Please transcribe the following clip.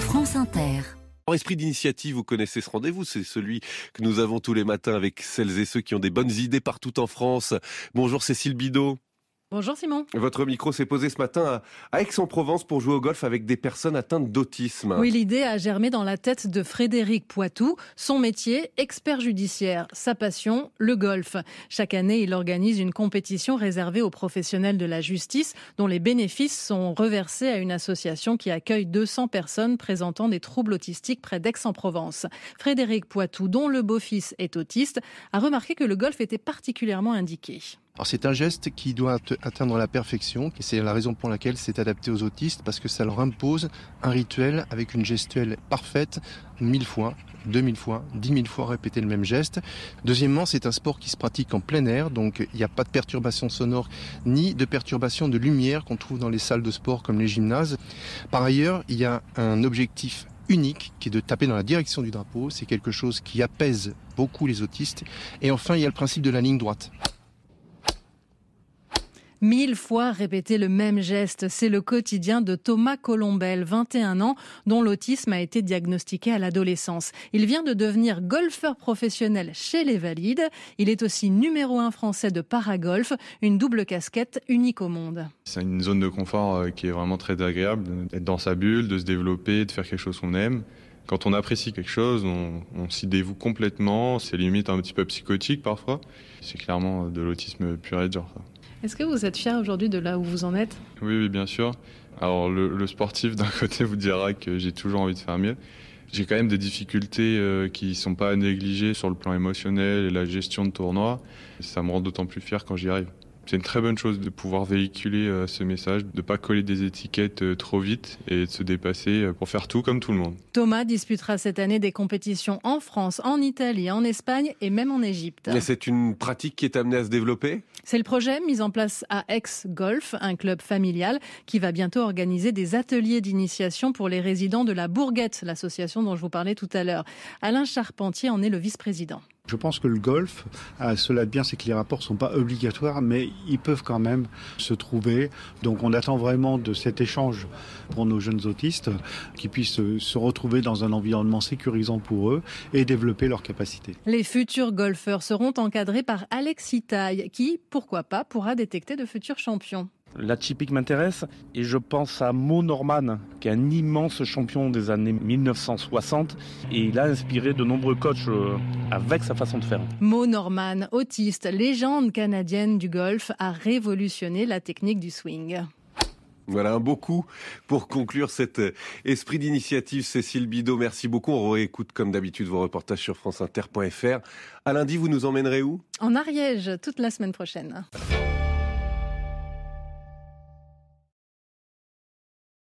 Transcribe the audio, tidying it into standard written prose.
France Inter. Esprit d'initiative, vous connaissez ce rendez-vous, c'est celui que nous avons tous les matins avec celles et ceux qui ont des bonnes idées partout en France. Bonjour Cécile Bidot. Bonjour Simon. Votre micro s'est posé ce matin à Aix-en-Provence pour jouer au golf avec des personnes atteintes d'autisme. Oui, l'idée a germé dans la tête de Frédéric Poitou. Son métier, expert judiciaire. Sa passion, le golf. Chaque année, il organise une compétition réservée aux professionnels de la justice dont les bénéfices sont reversés à une association qui accueille 200 personnes présentant des troubles autistiques près d'Aix-en-Provence. Frédéric Poitou, dont le beau-fils est autiste, a remarqué que le golf était particulièrement indiqué. Alors c'est un geste qui doit atteindre la perfection, et c'est la raison pour laquelle c'est adapté aux autistes, parce que ça leur impose un rituel avec une gestuelle parfaite, 1000 fois, 2000 fois, 10 000 fois répéter le même geste. Deuxièmement, c'est un sport qui se pratique en plein air, donc il n'y a pas de perturbation sonore ni de perturbation de lumière qu'on trouve dans les salles de sport comme les gymnases. Par ailleurs, il y a un objectif unique qui est de taper dans la direction du drapeau. C'est quelque chose qui apaise beaucoup les autistes. Et enfin, il y a le principe de la ligne droite. 1000 fois répéter le même geste, c'est le quotidien de Thomas Colombel, 21 ans, dont l'autisme a été diagnostiqué à l'adolescence. Il vient de devenir golfeur professionnel chez les Valides. Il est aussi numéro 1 français de paragolf, une double casquette unique au monde. C'est une zone de confort qui est vraiment très agréable, d'être dans sa bulle, de se développer, de faire quelque chose qu'on aime. Quand on apprécie quelque chose, on s'y dévoue complètement, c'est limite un petit peu psychotique parfois. C'est clairement de l'autisme pur et dur, ça. Est-ce que vous êtes fier aujourd'hui de là où vous en êtes ? Oui, bien sûr. Alors le sportif d'un côté vous dira que j'ai toujours envie de faire mieux. J'ai quand même des difficultés qui ne sont pas à négliger sur le plan émotionnel et la gestion de tournoi. Ça me rend d'autant plus fier quand j'y arrive. C'est une très bonne chose de pouvoir véhiculer ce message, de ne pas coller des étiquettes trop vite et de se dépasser pour faire tout comme tout le monde. Thomas disputera cette année des compétitions en France, en Italie, en Espagne et même en Égypte. Et c'est une pratique qui est amenée à se développer ? C'est le projet mis en place à Aix Golf, un club familial qui va bientôt organiser des ateliers d'initiation pour les résidents de la Bourguette, l'association dont je vous parlais tout à l'heure. Alain Charpentier en est le vice-président. Je pense que le golf, cela de bien, c'est que les rapports ne sont pas obligatoires, mais ils peuvent quand même se trouver. Donc on attend vraiment de cet échange pour nos jeunes autistes, qu'ils puissent se retrouver dans un environnement sécurisant pour eux et développer leurs capacités. Les futurs golfeurs seront encadrés par Alexis Taille, qui, pourquoi pas, pourra détecter de futurs champions. La typique m'intéresse et je pense à Mo Norman, qui est un immense champion des années 1960 et il a inspiré de nombreux coachs avec sa façon de faire. Mo Norman, autiste, légende canadienne du golf, a révolutionné la technique du swing. Voilà un beau coup pour conclure cet esprit d'initiative. Cécile Bidot, merci beaucoup. On réécoute comme d'habitude vos reportages sur franceinter.fr. À lundi, vous nous emmènerez où ? En Ariège, toute la semaine prochaine.